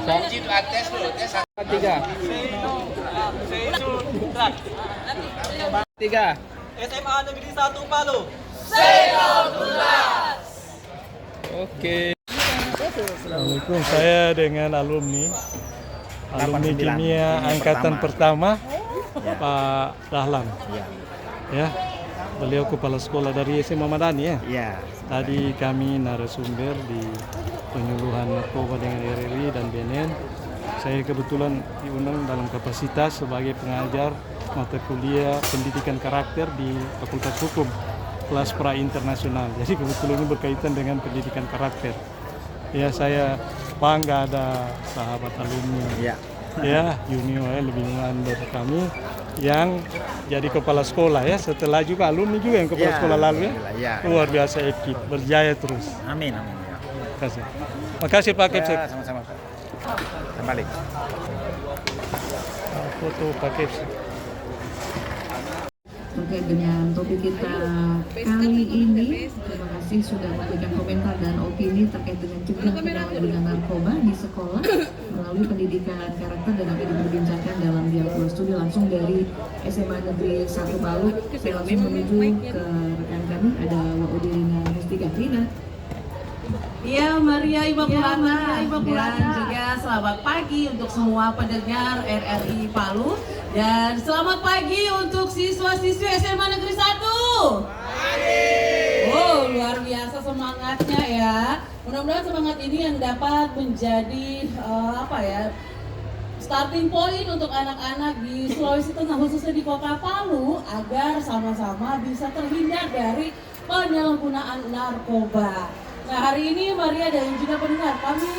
Tiga. Tiga. SMA Negeri 1 Palu. Oke. Assalamualaikum, saya dengan alumni kimia angkatan pertama, Pak Dahlan. Ya, beliau kepala sekolah dari SMA Madani ya. Iya. Tadi kami narasumber di penyuluhan narkoba dengan RRI dan BNN. Saya kebetulan diundang dalam kapasitas sebagai pengajar mata kuliah pendidikan karakter di Fakultas Hukum kelas pra internasional. Jadi kebetulan ini berkaitan dengan pendidikan karakter. Ya, saya bangga ada sahabat alumni. Iya. Ya, junior lebih mandor kami yang jadi kepala sekolah ya. Setelah juga alumni juga yang kepala sekolah lalu ya. Iya. Luar biasa ekip, berjaya terus. Amin, amin. Ya. Terima kasih. Makasih Pak Kepsek. Ya, sama-sama. Kembali. Foto Pak Kepsek. Terkait dengan topik kita kali ini, terima kasih sudah memberikan komentar dan opini terkait dengan cegah penyalahgunaan narkoba di sekolah melalui pendidikan karakter dan akan diperbincangkan dalam dialog studi langsung dari SMA Negeri 1 Palu. Saya langsung menuju ke rekan kami, ada Waudina Mustika Rina. Iya, Maria Immaculata dan juga selamat pagi untuk semua pendengar RRI Palu dan selamat pagi untuk siswa-siswi SMA Negeri 1. Oh, luar biasa semangatnya ya. Mudah-mudahan semangat ini yang dapat menjadi starting point untuk anak-anak di Sulawesi Tengah, khususnya di Kota Palu, agar sama-sama bisa terhindar dari penyalahgunaan narkoba. Nah, hari ini Maria dan juga pendengar, kami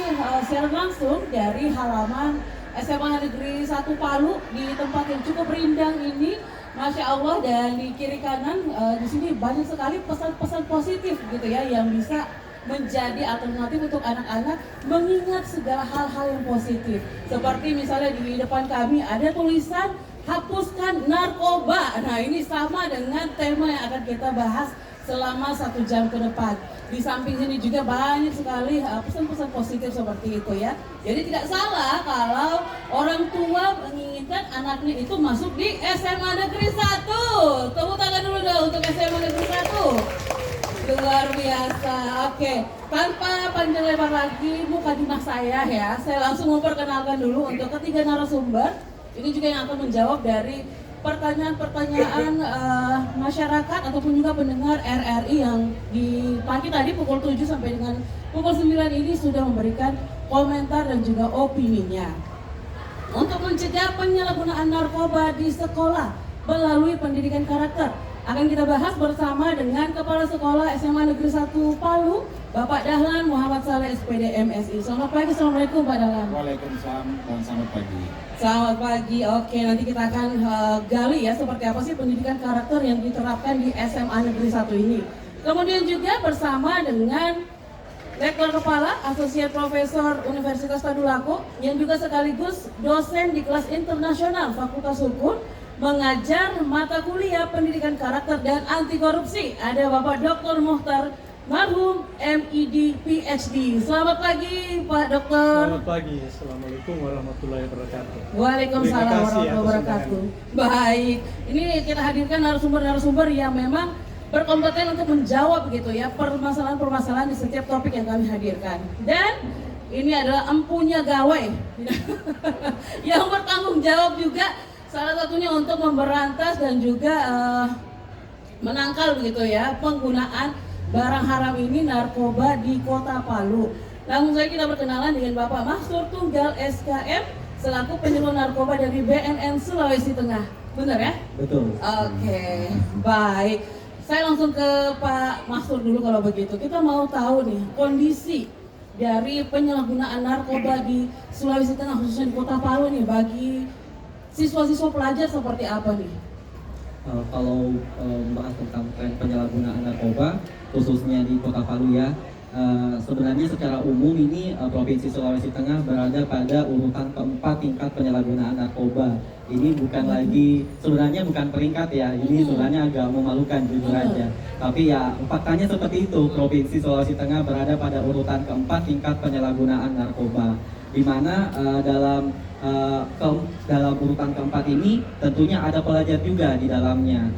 siaran langsung dari halaman SMA Negeri 1 Palu di tempat yang cukup rindang ini, Masya Allah, dan di kiri kanan di sini banyak sekali pesan-pesan positif gitu ya yang bisa menjadi alternatif untuk anak-anak mengingat segala hal-hal yang positif. Seperti misalnya di depan kami ada tulisan hapuskan narkoba. Nah, ini sama dengan tema yang akan kita bahas selama 1 jam ke depan. Di samping sini juga banyak sekali pesan-pesan positif seperti itu ya. Jadi tidak salah kalau orang tua menginginkan anaknya itu masuk di SMA Negeri 1. Tepuk tangan dulu dong untuk SMA Negeri 1. Luar biasa. Oke, tanpa panjang lebar lagi muka dinas saya ya. Saya langsung memperkenalkan dulu untuk ketiga narasumber. Ini juga yang akan menjawab dari pertanyaan-pertanyaan masyarakat ataupun juga pendengar RRI yang di pagi tadi pukul 7 sampai dengan pukul 9 ini sudah memberikan komentar dan juga opininya. Untuk mencegah penyalahgunaan narkoba di sekolah melalui pendidikan karakter, akan kita bahas bersama dengan Kepala Sekolah SMA Negeri 1 Palu, Bapak Dahlan Muhammad Saleh SPD MSI. Selamat pagi, Assalamualaikum Pak Dahlan. Waalaikumsalam dan selamat pagi. Selamat pagi, oke, nanti kita akan gali ya seperti apa sih pendidikan karakter yang diterapkan di SMA Negeri 1 ini. Kemudian juga bersama dengan Rektor Kepala Asosiat Profesor Universitas Tadulako yang juga sekaligus dosen di kelas internasional Fakultas Hukum, mengajar mata kuliah pendidikan karakter dan anti korupsi. Ada Bapak Dr. Muhtar Marhum MID PhD. Selamat pagi Pak Dokter. Selamat pagi. Assalamualaikum warahmatullahi wabarakatuh. Waalaikumsalam warahmatullahi wabarakatuh. Baik, ini kita hadirkan narasumber-narasumber yang memang berkompeten untuk menjawab gitu ya permasalahan-permasalahan di setiap topik yang kami hadirkan. Dan ini adalah empunya gawai yang bertanggung jawab juga, salah satunya untuk memberantas dan juga menangkal begitu ya penggunaan barang haram ini, narkoba di Kota Palu. Langsung saja kita berkenalan dengan Bapak Mahsur Tunggal SKM selaku penyuluh narkoba dari BNN Sulawesi Tengah. Benar ya? Betul. Oke, baik. Saya langsung ke Pak Mahsur dulu kalau begitu. Kita mau tahu nih kondisi dari penyalahgunaan narkoba di Sulawesi Tengah, khususnya di Kota Palu nih, bagi siswa-siswa pelajar seperti apa nih? Kalau membahas tentang tren penyalahgunaan narkoba khususnya di Kota Palu ya, sebenarnya secara umum ini Provinsi Sulawesi Tengah berada pada urutan keempat tingkat penyalahgunaan narkoba. Ini bukan lagi, sebenarnya bukan peringkat ya, ini sebenarnya agak memalukan jujur aja. Tapi ya faktanya seperti itu, Provinsi Sulawesi Tengah berada pada urutan keempat tingkat penyalahgunaan narkoba. di mana dalam urutan keempat ini tentunya ada pelajar juga di dalamnya.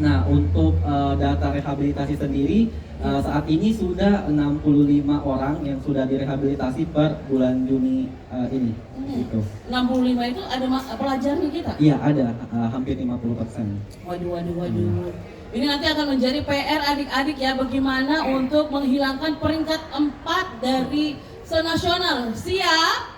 Nah, untuk data rehabilitasi sendiri saat ini sudah 65 orang yang sudah direhabilitasi per bulan Juni ini. Gitu. 65 itu ada pelajarnya kita? Iya, ada hampir 50%. Waduh. Ini nanti akan menjadi PR adik-adik ya, bagaimana untuk menghilangkan peringkat 4 dari senasional. Siap?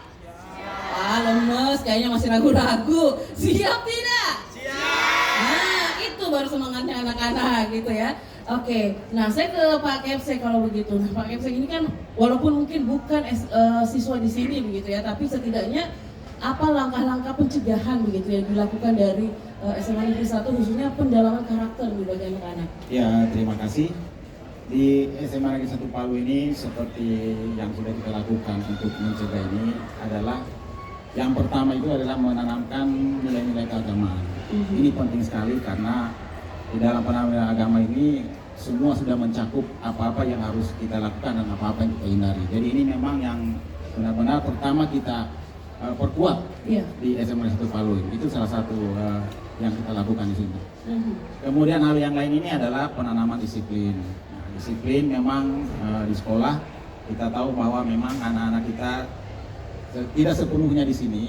Lemes, kayaknya masih ragu-ragu. Siap tidak? Siap! Nah, itu baru semangatnya anak-anak gitu ya. Oke, nah saya ke Pak Kepsek kalau begitu. Nah, Pak Kepsek ini kan walaupun mungkin bukan siswa di sini begitu ya, tapi setidaknya apa langkah-langkah pencegahan begitu yang dilakukan dari SMA Negeri 1 khususnya pendalaman karakter bagi anak-anak? Ya, terima kasih. Di SMA Negeri 1 Palu ini seperti yang sudah kita lakukan untuk mencegah ini adalah yang pertama itu adalah menanamkan nilai-nilai keagamaan. Ini penting sekali karena di dalam penanaman agama ini semua sudah mencakup apa-apa yang harus kita lakukan dan apa-apa yang kita hindari. Jadi ini memang yang benar-benar pertama kita perkuat di SMA 1 Palu. Itu salah satu yang kita lakukan di sini. Kemudian hal yang lain ini adalah penanaman disiplin. Nah, disiplin memang di sekolah kita tahu bahwa memang anak-anak kita tidak sepenuhnya di sini.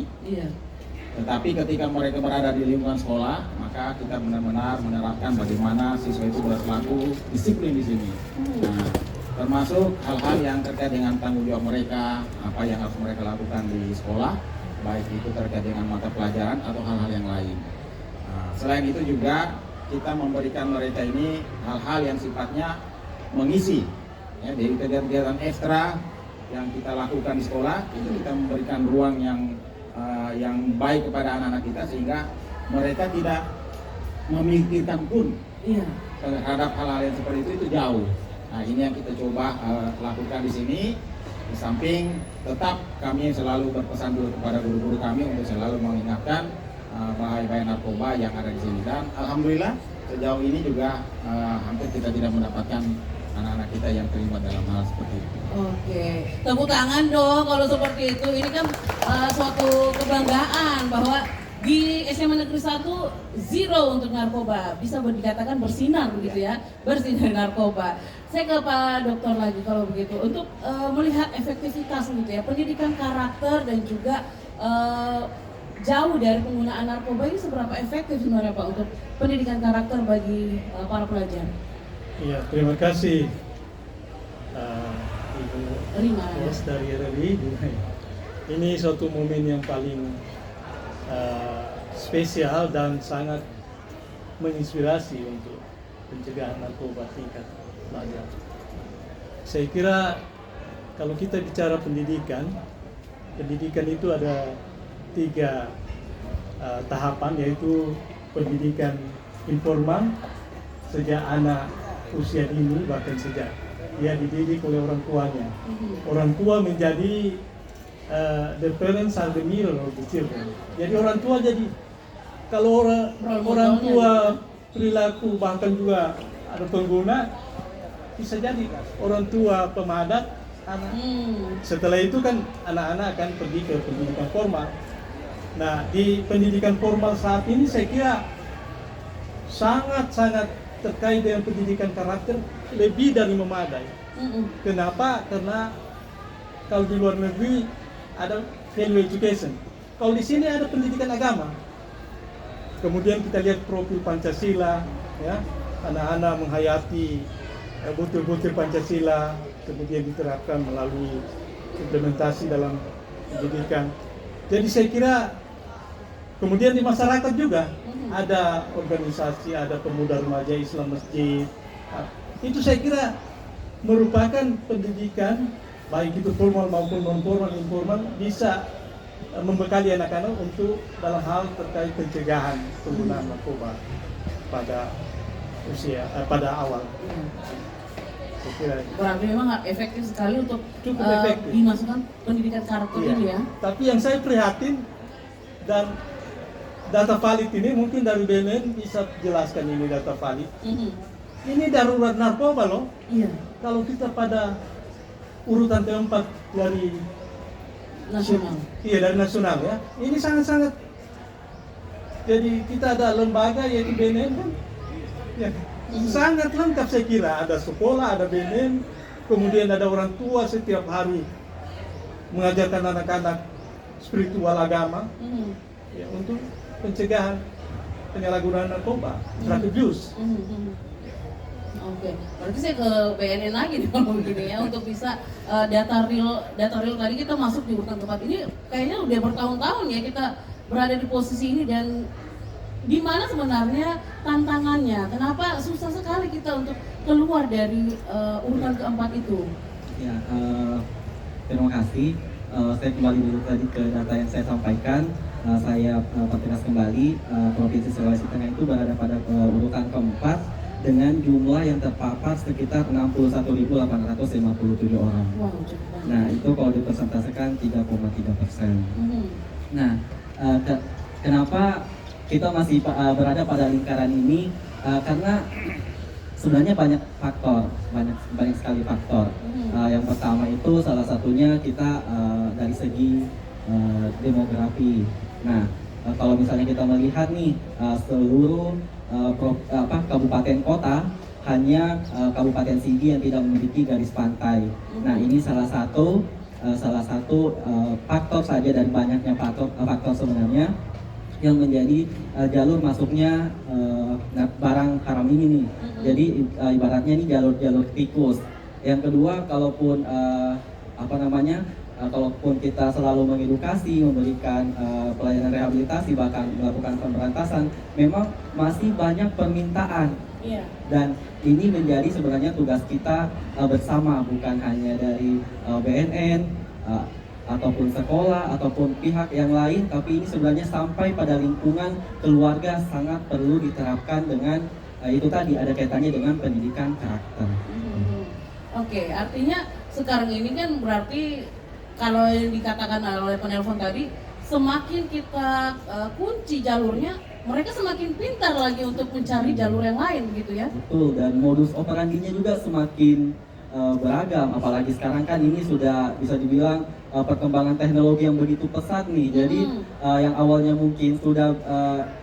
Tetapi ketika mereka berada di lingkungan sekolah, maka kita benar-benar menerapkan bagaimana siswa itu berlaku disiplin di sini. Nah, termasuk hal-hal yang terkait dengan tanggung jawab mereka, apa yang harus mereka lakukan di sekolah, baik itu terkait dengan mata pelajaran atau hal-hal yang lain. Nah, selain itu juga kita memberikan mereka ini hal-hal yang sifatnya mengisi, ya, dari kegiatan ekstra yang kita lakukan di sekolah, itu kita memberikan ruang yang baik kepada anak-anak kita sehingga mereka tidak memikirkan pun terhadap hal-hal yang seperti itu jauh. Nah, ini yang kita coba lakukan di sini. Di samping tetap kami selalu berpesan dulu kepada guru-guru kami untuk selalu mengingatkan bahaya-bahaya narkoba yang ada di sini. Dan alhamdulillah sejauh ini juga hampir kita tidak mendapatkan anak-anak kita yang terlibat dalam hal seperti itu. Oke, tepuk tangan dong kalau seperti itu. Ini kan suatu kebanggaan bahwa di SMA Negeri 1 zero untuk narkoba, bisa dikatakan bersinar begitu ya, bersinar narkoba. Saya ke Pak Dokter lagi kalau begitu, untuk melihat efektivitas gitu ya, pendidikan karakter dan juga jauh dari penggunaan narkoba ini seberapa efektif sebenarnya Pak untuk pendidikan karakter bagi para pelajar? Iya, terima kasih Ibu Bos dari RRI. Ini suatu momen yang paling spesial dan sangat menginspirasi untuk pencegahan narkoba tingkat pelajar. Saya kira kalau kita bicara pendidikan itu ada 3 tahapan, yaitu pendidikan informal sejak anak usia dini, bahkan sejak dia dididik oleh orang tuanya. Orang tua menjadi the parents are the mirror of the children. Jadi orang tua jadi, kalau orang tua perilaku bahkan juga ada pengguna, bisa jadi orang tua pemadat anak. Setelah itu kan anak-anak akan pergi ke pendidikan formal. Nah, di pendidikan formal saat ini saya kira sangat-sangat terkait dengan pendidikan karakter lebih dari memadai. Kenapa? Karena kalau di luar negeri ada value education, kalau di sini ada pendidikan agama. Kemudian kita lihat profil Pancasila, ya, anak-anak menghayati butir-butir Pancasila, kemudian diterapkan melalui implementasi dalam pendidikan. Jadi saya kira kemudian di masyarakat juga ada organisasi, ada pemuda remaja Islam masjid. Itu saya kira merupakan pendidikan, baik itu formal maupun non formal, informal, bisa membekali anak-anak untuk dalam hal terkait pencegahan penggunaan narkoba pada usia pada awal. Saya kira berarti memang efektif sekali untuk cukup efektif dimasukkan pendidikan karakter ini ya. Tapi yang saya prihatin, dan data valid ini mungkin dari BNN bisa jelaskan ini data valid. Ini darurat narkoba loh. Kalau kita pada urutan keempat dari nasional. Iya, dari nasional ya. Ini sangat-sangat. Jadi kita ada lembaga yaitu BNN kan. Ya, sangat lengkap saya kira. Ada sekolah, ada BNN, kemudian ada orang tua setiap hari mengajarkan anak-anak spiritual agama ya, untuk pencegahan penyalahgunaan narkoba, drug abuse. Oke, berarti saya ke BNN lagi nih kalau begini ya untuk bisa data real tadi kita masuk di urutan tempat ini kayaknya udah bertahun-tahun ya kita berada di posisi ini dan di mana sebenarnya tantangannya? Kenapa susah sekali kita untuk keluar dari urutan keempat itu? Ya, terima kasih. Saya kembali dulu tadi ke data yang saya sampaikan. Saya pertegas kembali, Provinsi Sulawesi Tengah itu berada pada urutan keempat dengan jumlah yang terpapar sekitar 61.857 orang. Wow, nah, itu kalau dipersentasekan 3,3%. Nah, kenapa kita masih berada pada lingkaran ini? Karena sebenarnya banyak faktor, banyak sekali faktor. Yang pertama itu salah satunya kita dari segi demografi. Nah, kalau misalnya kita melihat nih seluruh kabupaten kota, hanya Kabupaten Sigi yang tidak memiliki garis pantai. Nah, ini salah satu faktor saja dari banyaknya faktor sebenarnya yang menjadi jalur masuknya barang haram ini nih. Jadi ibaratnya ini jalur tikus. Yang kedua, kalaupun kalaupun kita selalu mengedukasi, memberikan pelayanan rehabilitasi, bahkan melakukan pemberantasan, memang masih banyak permintaan. Dan ini menjadi sebenarnya tugas kita bersama, bukan hanya dari BNN ataupun sekolah ataupun pihak yang lain, tapi ini sebenarnya sampai pada lingkungan keluarga sangat perlu diterapkan dengan itu tadi ada kaitannya dengan pendidikan karakter. Oke, artinya sekarang ini kan berarti kalau yang dikatakan oleh penelpon tadi, semakin kita kunci jalurnya, mereka semakin pintar lagi untuk mencari jalur yang lain gitu ya. Betul, dan modus operandinya juga semakin beragam, apalagi sekarang kan ini sudah bisa dibilang perkembangan teknologi yang begitu pesat nih. Jadi yang awalnya mungkin sudah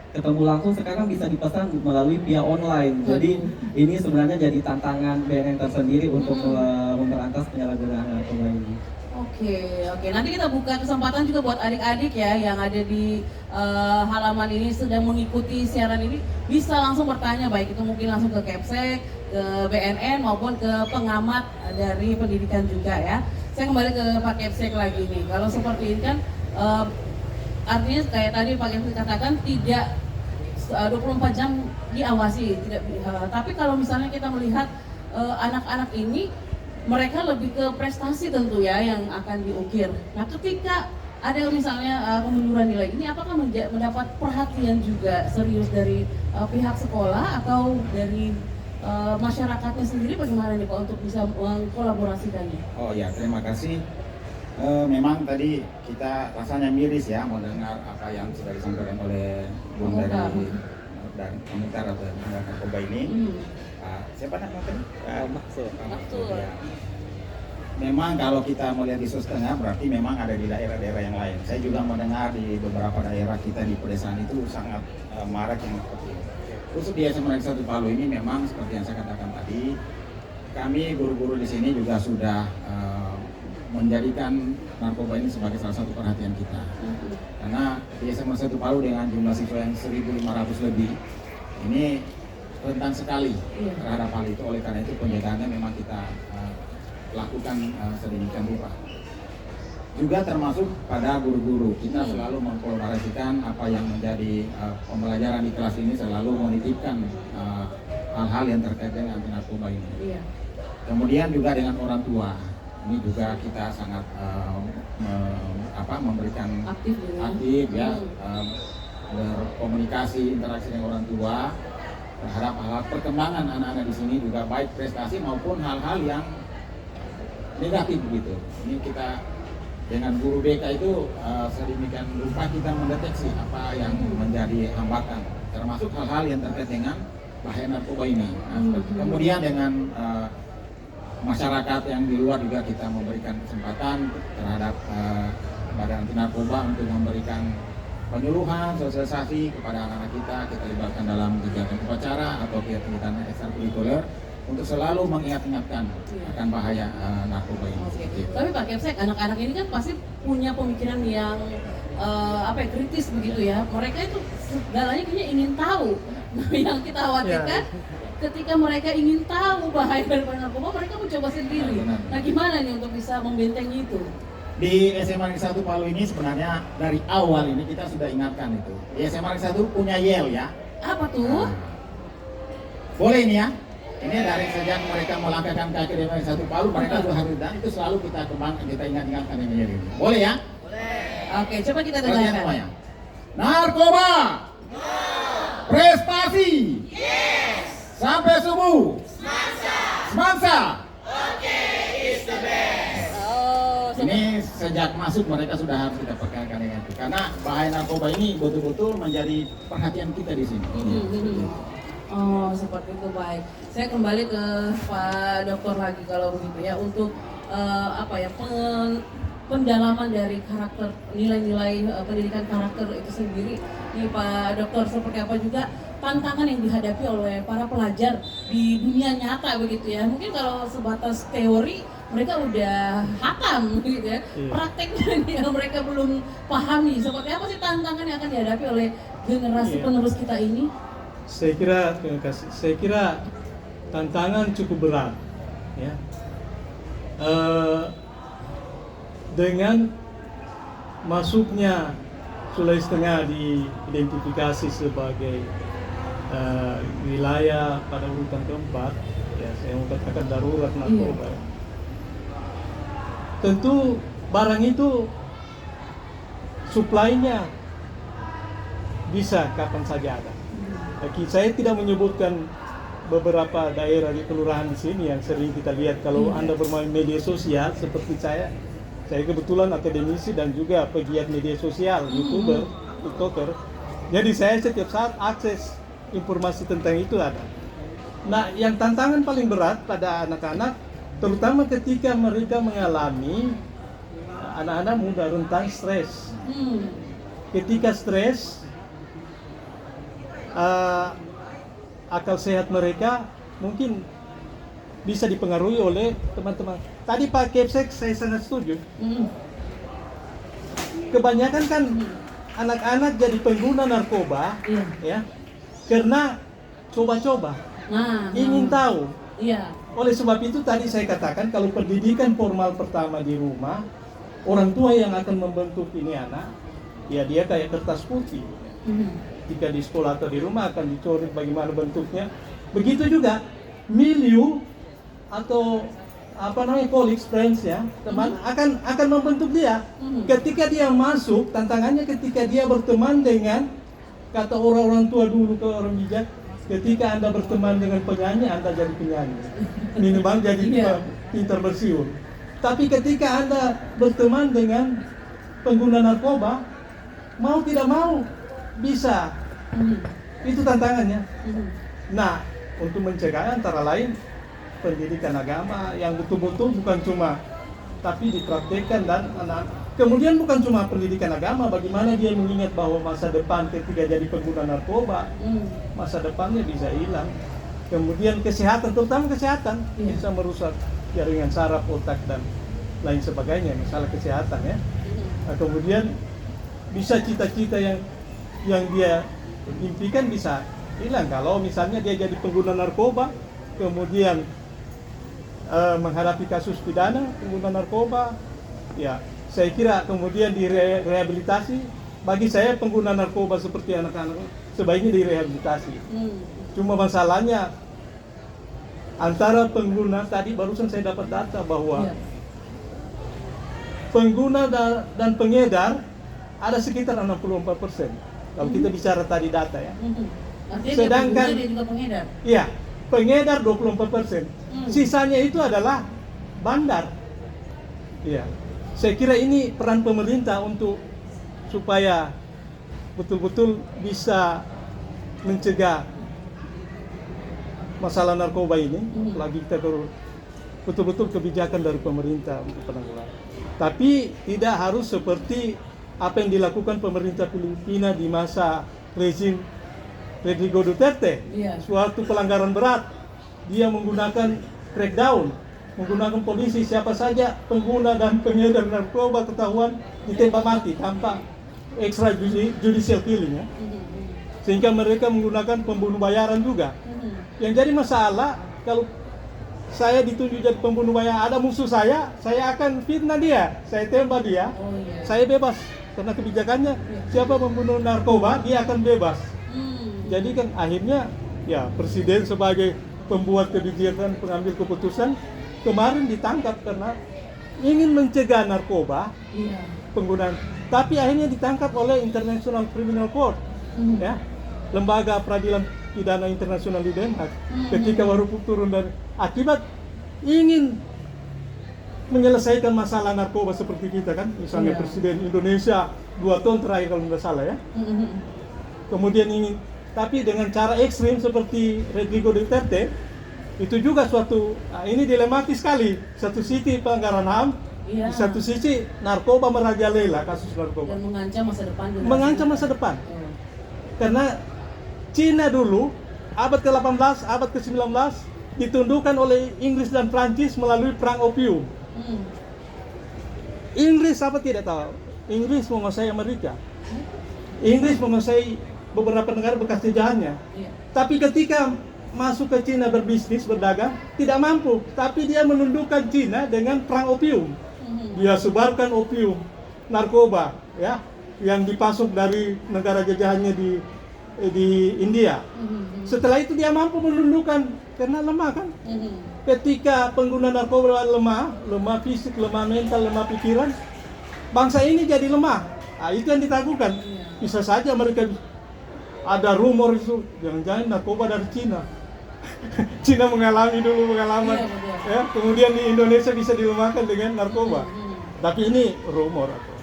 ketemu langsung sekarang bisa dipesan melalui via online. Jadi ini sebenarnya jadi tantangan BNN tersendiri untuk memberantas penyalahgunaan narkoba ini. Oke. Nanti kita buka kesempatan juga buat adik-adik ya yang ada di halaman ini sedang mengikuti siaran ini bisa langsung bertanya, baik itu mungkin langsung ke Kepsek, ke BNN maupun ke pengamat dari pendidikan juga ya. Saya kembali ke Pak Kepsek lagi nih. Kalau seperti ini kan artinya kayak tadi Pak Kepsek katakan tidak 24 jam diawasi, tapi kalau misalnya kita melihat anak-anak ini mereka lebih ke prestasi tentu ya yang akan diukir. Nah, ketika ada misalnya kemunduran nilai ini, apakah mendapat perhatian juga serius dari pihak sekolah atau dari masyarakatnya sendiri? Bagaimana nih Pak untuk bisa mengkolaborasikannya? Oh ya, terima kasih. Memang tadi kita rasanya miris ya mendengar apa yang sudah disampaikan oleh Bung dari komentar atau narkoba ini. Siapa nama tadi? Maksud. Ya. Memang kalau kita melihat di Sulawesi Tengah berarti memang ada di daerah-daerah yang lain. Saya juga mendengar di beberapa daerah kita di pedesaan itu sangat marak yang seperti ini. Khusus di SMA Negeri 1 Palu ini memang seperti yang saya katakan tadi, kami guru-guru di sini juga sudah menjadikan narkoba ini sebagai salah satu perhatian kita. Karena di SMA 1 Palu dengan jumlah siswa yang 1.500 lebih, ini rentan sekali terhadap hal itu. Oleh karena itu penjagaannya memang kita lakukan sedemikian rupa. Juga termasuk pada guru-guru, kita selalu mengkolaborasikan apa yang menjadi pembelajaran di kelas ini, selalu menitipkan hal-hal yang terkait dengan narkoba ini. Kemudian juga dengan orang tua, ini juga kita sangat memberikan aktif ya, berkomunikasi, interaksi dengan orang tua terhadap hal-hal perkembangan anak-anak di sini, juga baik prestasi maupun hal-hal yang negatif begitu. Ini kita dengan guru BK itu sedemikian rupa kita mendeteksi apa yang menjadi hambatan, termasuk hal-hal yang terkait dengan bahaya narkoba ini. Kemudian dengan masyarakat yang di luar juga kita memberikan kesempatan terhadap Badan Anti Narkoba untuk memberikan penyuluhan, sosialisasi kepada anak-anak kita libatkan dalam kegiatan upacara atau kegiatan ekstrakurikuler untuk selalu mengingat-ingatkan akan bahaya narkoba ini. Tapi Pak Kepsek, anak-anak ini kan pasti punya pemikiran yang kritis begitu ya. Mereka itu segalanya kayaknya ingin tahu. Nah, yang kita khawatirkan ketika mereka ingin tahu bahaya dari narkoba, mereka mencoba sendiri. Nah, gimana nih untuk bisa membentengi itu? Di SMA Negeri 1 Palu ini sebenarnya dari awal ini kita sudah ingatkan itu. Di SMA Negeri 1 punya yel ya. Apa tuh? Boleh ini ya. Ini dari sejak mereka melangkahkan kaki di SMA Negeri 1 Palu, mereka sudah harus, dan itu selalu kita kembangkan, kita ingat-ingatkan yang yel ini. Boleh ya? Boleh. Oke, coba kita Perhatian dengarkan. semuanya. Narkoba. Prestasi. Sampai subuh. Semansa. Ini sejak masuk mereka sudah harus kita perkenalkan dengan itu. Karena bahaya narkoba ini betul-betul menjadi perhatian kita di sini. Oh, seperti itu, baik. Saya kembali ke Pak Dokter lagi kalau begitu ya, untuk pendalaman dari karakter, nilai-nilai pendidikan karakter itu sendiri. Nih Pak Dokter, seperti apa juga tantangan yang dihadapi oleh para pelajar di dunia nyata begitu ya. Mungkin kalau sebatas teori mereka udah hatam gitu ya. Prakteknya yang mereka belum pahami. Seperti apa sih tantangan yang akan dihadapi oleh generasi penerus kita ini? Terima kasih. Saya kira tantangan cukup berat, ya. Dengan masuknya Sulawesi Tengah diidentifikasi sebagai wilayah pada urutan keempat, ya, saya mau katakan darurat narkoba. Tentu barang itu supply-nya bisa kapan saja ada. Saya tidak menyebutkan beberapa daerah di kelurahan di sini yang sering kita lihat kalau Anda bermain media sosial seperti saya kebetulan akademisi dan juga pegiat media sosial, YouTuber, TikToker. Jadi saya setiap saat akses informasi tentang itu ada. Nah, yang tantangan paling berat pada anak-anak, terutama ketika mereka mengalami anak-anak muda rentan stres. Ketika stres, akal sehat mereka mungkin bisa dipengaruhi oleh teman-teman. Tadi Pak Kepsek saya sangat setuju. Kebanyakan kan anak-anak jadi pengguna narkoba, ya, karena coba-coba, ingin tahu. Oleh sebab itu tadi saya katakan kalau pendidikan formal pertama di rumah, orang tua yang akan membentuk ini anak, ya dia kayak kertas putih. Jika di sekolah atau di rumah akan dicoret bagaimana bentuknya. Begitu juga milieu atau colleagues, friends ya, teman akan membentuk dia. Ketika dia masuk, tantangannya ketika dia berteman dengan, kata orang-orang tua dulu ke orang bijak, ketika Anda berteman dengan penyanyi, Anda jadi penyanyi. Minimal jadi pintar bersiul. Tapi ketika Anda berteman dengan pengguna narkoba, mau tidak mau bisa. Itu tantangannya. Nah, untuk mencegah antara lain pendidikan agama yang betul-betul bukan cuma tapi dipraktekkan dan anak. Kemudian bukan cuma pendidikan agama, bagaimana dia mengingat bahwa masa depan ketika jadi pengguna narkoba, masa depannya bisa hilang. Kemudian kesehatan, terutama kesehatan, bisa merusak jaringan saraf, otak dan lain sebagainya, masalah kesehatan ya. Nah, kemudian bisa cita-cita yang dia impikan bisa hilang kalau misalnya dia jadi pengguna narkoba, kemudian menghadapi kasus pidana pengguna narkoba, ya saya kira kemudian direhabilitasi. Bagi saya pengguna narkoba seperti anak-anak sebaiknya direhabilitasi. Cuma masalahnya antara pengguna, tadi barusan saya dapat data bahwa pengguna dan pengedar ada sekitar 64%. Kalau kita bicara tadi data ya. Sedangkan dia juga pengedar. Iya, pengedar 24%. Sisanya itu adalah bandar. Iya. Saya kira ini peran pemerintah untuk supaya betul-betul bisa mencegah masalah narkoba ini. Lagi kita betul-betul kebijakan dari pemerintah untuk penanggulangan. Tapi tidak harus seperti apa yang dilakukan pemerintah Filipina di masa rezim Rodrigo Duterte. Iya. Suatu pelanggaran berat, dia menggunakan crackdown, menggunakan polisi, siapa saja pengguna dan pengedar narkoba ketahuan ditembak mati tanpa extrajudicial killing ya. Sehingga mereka menggunakan pembunuh bayaran juga. Yang jadi masalah kalau saya ditunjuk jadi pembunuh bayaran, ada musuh saya akan fitnah dia, saya tembak dia, saya bebas karena kebijakannya siapa membunuh narkoba dia akan bebas. Jadi kan akhirnya ya presiden sebagai pembuat kebijakan, pengambil keputusan kemarin ditangkap karena ingin mencegah narkoba penggunaan, tapi akhirnya ditangkap oleh International Criminal Court, ya, lembaga peradilan pidana internasional di Den Haag. Ketika baru turun dari akibat ingin menyelesaikan masalah narkoba seperti kita kan, misalnya Presiden Indonesia 2 tahun terakhir kalau tidak salah ya, kemudian ingin tapi dengan cara ekstrim seperti Rodrigo Duterte, itu juga suatu, ini dilematis sekali. Satu sisi pelanggaran HAM, di satu sisi narkoba merajalela, kasus narkoba. Dan mengancam masa depan. Mengancam masa depan. Karena Cina dulu, abad ke-18, abad ke-19, ditundukkan oleh Inggris dan Prancis melalui perang opium. Inggris apa tidak tahu? Inggris menguasai Amerika. Inggris menguasai beberapa negara bekas jajahannya. Tapi ketika masuk ke Cina berbisnis, berdagang, tidak mampu. Tapi dia menundukkan Cina dengan perang opium. Dia sebarkan opium, narkoba, ya, yang dipasok dari negara jajahannya di India. Setelah itu dia mampu menundukkan karena lemah kan. Ketika pengguna narkoba lemah fisik, lemah mental, lemah pikiran, bangsa ini jadi lemah. Nah, itu yang ditakutkan. Bisa saja mereka ada rumor itu jangan-jangan narkoba dari Cina. Cina mengalami dulu pengalaman, ya, kemudian di Indonesia bisa dilemahkan dengan narkoba. Tapi ini rumor atau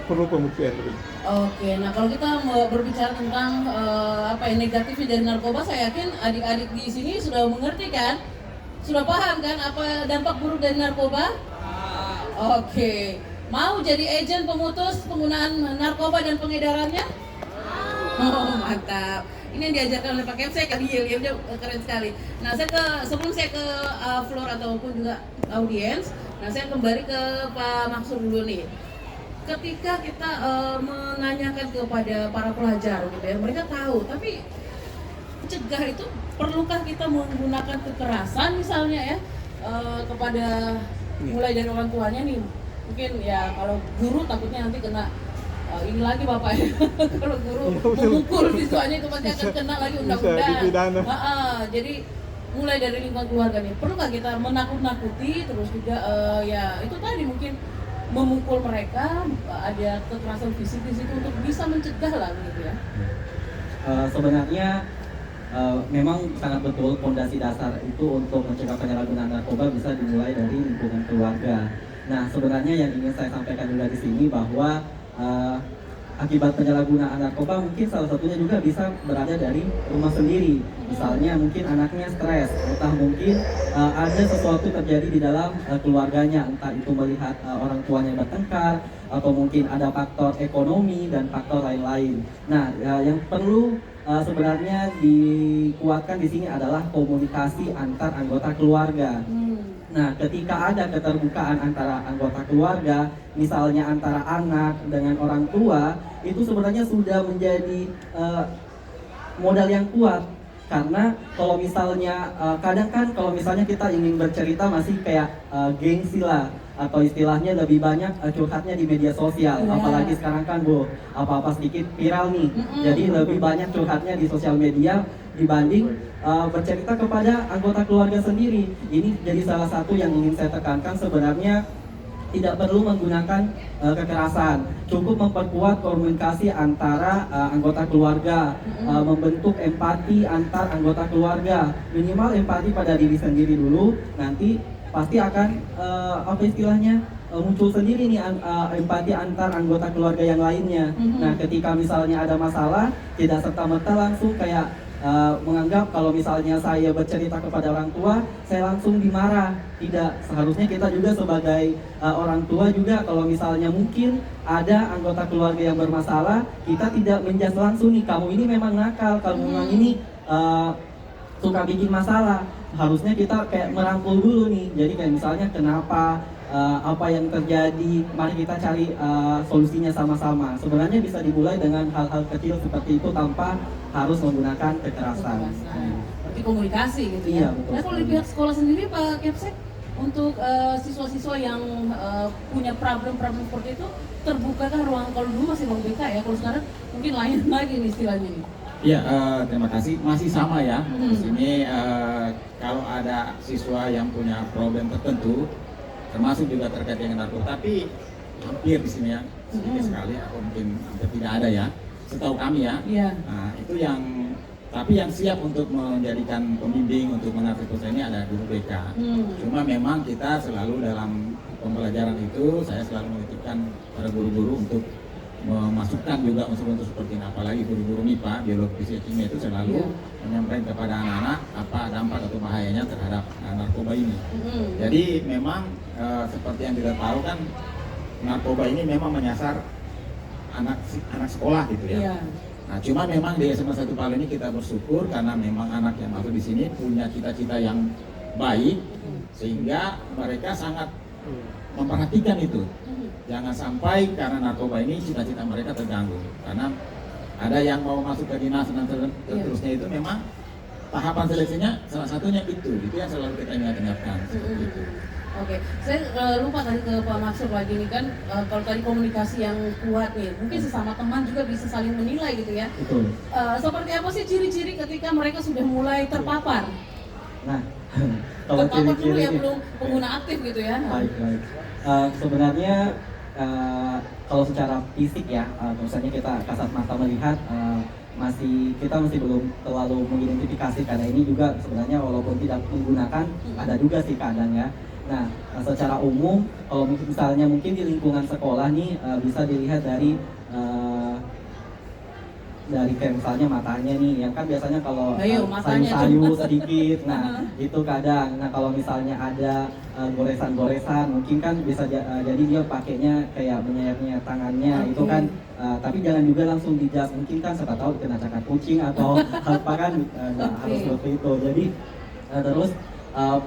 perlu pembuktian lebih. Oke, nah kalau kita mau berbicara tentang apa yang negatifnya dari narkoba, saya yakin adik-adik di sini sudah mengerti kan, sudah paham kan apa dampak buruk dari narkoba? Oke, mau jadi agen pemutus penggunaan narkoba dan pengedarannya? Oh, mantap. Ini yang diajarkan oleh Pak Kem, saya ya udah keren sekali. Nah, sebelum saya ke floor ataupun juga audiens, nah saya kembali ke Pak Maksud dulu nih. Ketika kita menanyakan kepada para pelajar gitu ya, mereka tahu, tapi mencegah itu perlukah kita menggunakan kekerasan misalnya ya kepada mulai dari orang tuanya nih. Mungkin ya kalau guru takutnya nanti kena ini lagi bapak ya. Kalau guru memukul siswanya itu pasti akan kena lagi undang-undang. Jadi mulai dari lingkungan keluarga nih, perlukah kita menakut-nakuti terus juga ya itu tadi mungkin memukul mereka, ada kekerasan fisik di situ untuk bisa mencegah lah gitu ya. Sebenarnya memang sangat betul fondasi dasar itu untuk mencegah penyalahgunaan narkoba bisa dimulai dari lingkungan keluarga. Nah, sebenarnya yang ingin saya sampaikan juga di sini bahwa akibat penyalahgunaan narkoba mungkin salah satunya juga bisa berada dari rumah sendiri. Misalnya mungkin anaknya stres, entah mungkin ada sesuatu terjadi di dalam keluarganya, entah itu melihat orang tuanya bertengkar atau mungkin ada faktor ekonomi dan faktor lain-lain. Nah, yang perlu sebenarnya dikuatkan di sini adalah komunikasi antar anggota keluarga. Nah, ketika ada keterbukaan antara anggota keluarga, misalnya antara anak dengan orang tua, itu sebenarnya sudah menjadi modal yang kuat. Karena kalau misalnya, kadang kan kalau misalnya kita ingin bercerita masih kayak gengsi lah, atau istilahnya lebih banyak curhatnya di media sosial. Apalagi sekarang kan Bu, apa-apa sedikit viral nih. Jadi lebih banyak curhatnya di sosial media dibanding bercerita kepada anggota keluarga sendiri. Ini jadi salah satu yang ingin saya tekankan, sebenarnya tidak perlu menggunakan kekerasan, cukup memperkuat komunikasi antara anggota keluarga, membentuk empati antar anggota keluarga, minimal empati pada diri sendiri dulu, nanti pasti akan apa istilahnya muncul sendiri nih empati antar anggota keluarga yang lainnya. Nah, ketika misalnya ada masalah, tidak serta-merta langsung kayak menganggap kalau misalnya saya bercerita kepada orang tua, saya langsung dimarah. Tidak, seharusnya kita juga sebagai orang tua juga kalau misalnya mungkin ada anggota keluarga yang bermasalah, kita tidak menjudge langsung nih, kamu ini memang nakal, kamu memang ini suka bikin masalah. Harusnya kita kayak merangkul dulu nih. Jadi kayak misalnya kenapa, apa yang terjadi, mari kita cari solusinya sama-sama. Sebenarnya bisa dimulai dengan hal-hal kecil seperti itu tanpa harus menggunakan kekerasan. Berarti komunikasi gitu ya. Iya, betul. Nah, kalau di pihak sekolah sendiri Pak Kepsek, untuk siswa-siswa yang punya problem-problem seperti itu, terbukakah ruang, kalau dulu masih ruang BK ya, kalau sekarang mungkin lain lagi nih istilahnya nih? Ya, terima kasih. Masih sama ya. Di sini kalau ada siswa yang punya problem tertentu, termasuk juga terkait dengan narkoba, tapi hampir di sini ya sedikit sekali, atau mungkin hampir tidak ada ya. Setahu kami ya. Nah, itu yang tapi yang siap untuk menjadikan pembimbing untuk mengatur proses ini ada guru BK. Cuma memang kita selalu dalam pembelajaran itu saya selalu menitipkan para guru-guru untuk memasukkan juga unsur-unsur seperti ini, apalagi guru-guru MIPA, biologi, fisika, kimia itu selalu menyampaikan kepada anak-anak apa dampak atau bahayanya terhadap narkoba ini. Jadi memang seperti yang kita tahu kan, narkoba ini memang menyasar anak sekolah gitu ya. Nah, cuma memang di SMA 1 Palu ini kita bersyukur karena memang anak yang masuk di sini punya cita-cita yang baik, sehingga mereka sangat memperhatikan itu. Jangan sampai karena narkoba ini cita-cita mereka terganggu. Karena ada yang mau masuk ke dinas dan seterusnya itu memang tahapan seleksinya salah satunya itu yang selalu kita ingatkan seperti itu. Oke, saya lupa tadi ke Pak Maksud lagi nih kan, kalau tadi komunikasi yang kuat nih, mungkin sesama teman juga bisa saling menilai gitu ya. Betul. Seperti apa sih ciri-ciri ketika mereka sudah mulai terpapar? Nah, kalau Terpapar dulu ciri-ciri ya, belum pengguna aktif gitu ya. Baik. Sebenarnya kalau secara fisik ya, misalnya kita kasat mata melihat, kita masih belum terlalu mengidentifikasi, karena ini juga sebenarnya walaupun tidak menggunakan ada juga sih kadang ya. Nah, secara umum kalau misalnya mungkin di lingkungan sekolah nih bisa dilihat dari kayak misalnya matanya nih, yang kan biasanya kalau sayu-sayu sedikit, nah itu kadang. Nah, kalau misalnya ada goresan-goresan, mungkin kan bisa jadi dia pakainya kayak menyayat-nyayat tangannya, itu kan. Tapi jangan juga langsung dijudge, mungkin kan siapa tahu kena cakar kucing atau apa kan, nggak harus seperti itu. Jadi terus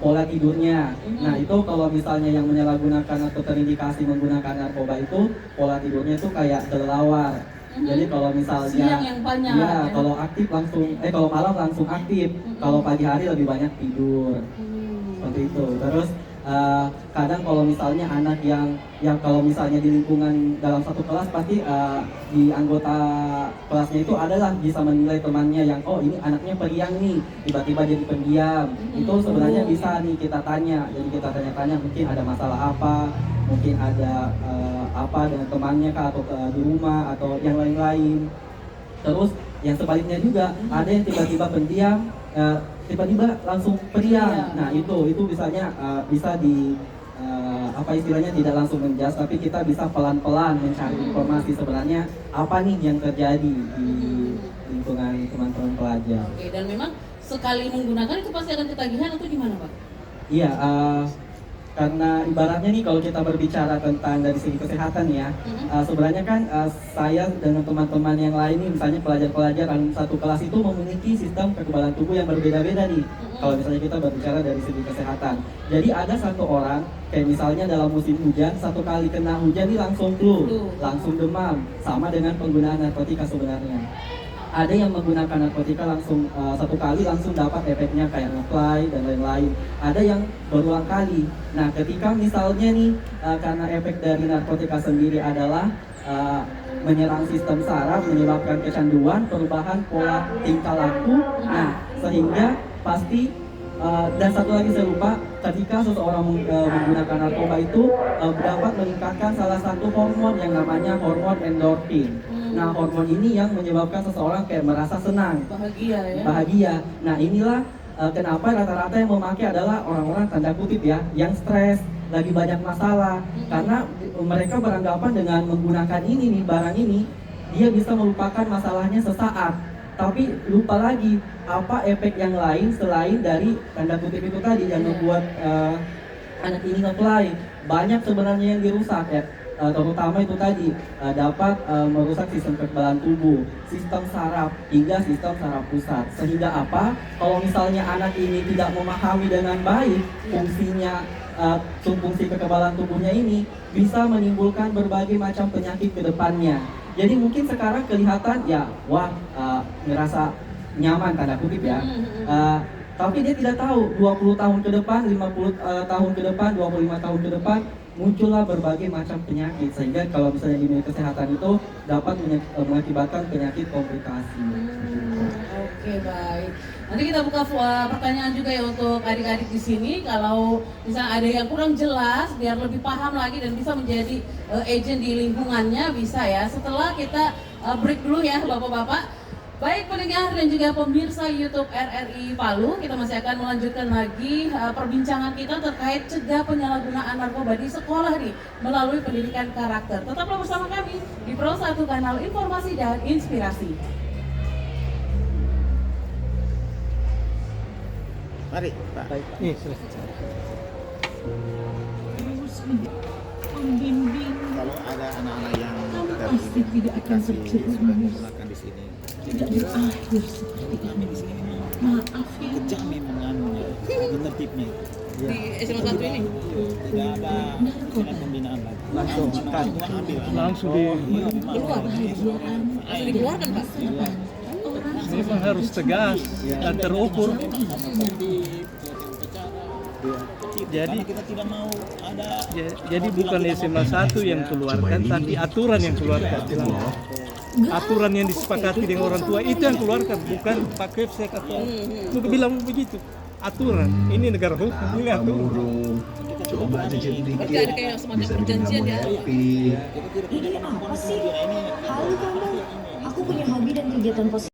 pola tidurnya. Nah, itu kalau misalnya yang menyalahgunakan atau terindikasi menggunakan narkoba itu pola tidurnya itu kayak kelelawar. Jadi kalau misalnya siang yang banyak, ya. Kalau aktif langsung kalau malam langsung aktif. Kalau pagi hari lebih banyak tidur. Seperti itu. Terus kadang kalau misalnya anak yang kalau misalnya di lingkungan dalam satu kelas pasti di anggota kelasnya itu adalah bisa menilai temannya yang ini anaknya periang nih, tiba-tiba jadi pendiam. Itu sebenarnya bisa nih kita tanya. Jadi kita tanya-tanya mungkin ada masalah apa, mungkin ada apa dengan temannya kah, atau di rumah atau yang lain-lain. Terus yang sebaliknya juga ada yang tiba-tiba pendiam, tiba-tiba langsung periang. Nah, itu misalnya bisa di apa istilahnya tidak langsung menjudge, tapi kita bisa pelan-pelan mencari informasi sebenarnya apa nih yang terjadi di lingkungan teman-teman pelajar. Oke, dan memang sekali menggunakan itu pasti akan ketagihan atau gimana, Pak? Iya, karena ibaratnya nih kalau kita berbicara tentang dari segi kesehatan ya, sebenarnya kan saya dengan teman-teman yang lain nih, misalnya pelajar-pelajar dalam satu kelas itu memiliki sistem kekebalan tubuh yang berbeda-beda nih. Kalau misalnya kita berbicara dari segi kesehatan, jadi ada satu orang kayak misalnya dalam musim hujan, satu kali kena hujan nih langsung flu, langsung demam, sama dengan penggunaan narkotika sebenarnya. Ada yang menggunakan narkotika langsung satu kali langsung dapat efeknya kayak nge-fly dan lain-lain. Ada yang berulang kali. Nah, ketika misalnya nih karena efek dari narkotika sendiri adalah menyerang sistem saraf, menyebabkan kecanduan, perubahan pola tingkah laku. Nah, sehingga pasti dan satu lagi saya lupa, ketika seseorang menggunakan narkoba itu dapat meningkatkan salah satu hormon yang namanya hormon endorfin. Nah, hormon ini yang menyebabkan seseorang kayak merasa senang, bahagia. Nah, inilah kenapa rata-rata yang memakai adalah orang-orang tanda kutip ya, yang stres, lagi banyak masalah. Karena mereka beranggapan dengan menggunakan ini nih, barang ini, dia bisa melupakan masalahnya sesaat. tapi lupa lagi apa efek yang lain selain dari tanda kutip itu tadi yang membuat anak ini nge-fly. Banyak sebenarnya yang dirusak ya. Terutama itu tadi dapat merusak sistem kekebalan tubuh, sistem saraf hingga sistem saraf pusat. Sehingga apa? Kalau misalnya anak ini tidak memahami dengan baik fungsinya, fungsi kekebalan tubuhnya ini, bisa menimbulkan berbagai macam penyakit ke depannya. Jadi mungkin sekarang kelihatan ya, wah ngerasa nyaman tanda kutip ya. Tapi dia tidak tahu 20 tahun ke depan, 50 tahun ke depan, 25 tahun ke depan muncullah berbagai macam penyakit, sehingga kalau misalnya di dunia kesehatan itu dapat mengakibatkan penyakit komplikasi. Oke, baik. Nanti kita buka pertanyaan juga ya untuk adik-adik di sini. Kalau misalnya ada yang kurang jelas, biar lebih paham lagi dan bisa menjadi agent di lingkungannya, bisa ya. Setelah kita break dulu ya, Bapak-bapak. Baik pendengar dan juga pemirsa YouTube RRI Palu, kita masih akan melanjutkan lagi perbincangan kita terkait cegah penyalahgunaan narkoba di sekolah nih melalui pendidikan karakter. Tetaplah bersama kami di Pro 1 Kanal Informasi dan Inspirasi. Mari, Pak. Baik, Pak. Membimbing, Kalau ada anak-anak yang pasti tidak akan terjerumus, menggunakan di sini, tidak berakhir seperti ini. Maaf ya. kejam memang anunya, ada tertibnya. Di SMA 1 ini? Tidak ada istilah pembinaan lagi. Langsung ambil. Langsung di Langsung dikeluarkan, Pak? memang harus tegas dan terukur. Jadi kita tidak mau ada jadi bukan SMA 1 yang keluarkan, tapi aturan yang keluarkan. Aturan yang disepakati dengan orang tua itu yang keluarkan, bukan Pak Kepsek atau lu bilang begitu. Aturan, ini negara hukum, ini aturan. Coba aja jadi dikit, Berarti ada kayak semacam bisa bikin perjanjian kamu ya? happy. Ini apa sih? Halo kamu, aku punya hobi dan kegiatan positif.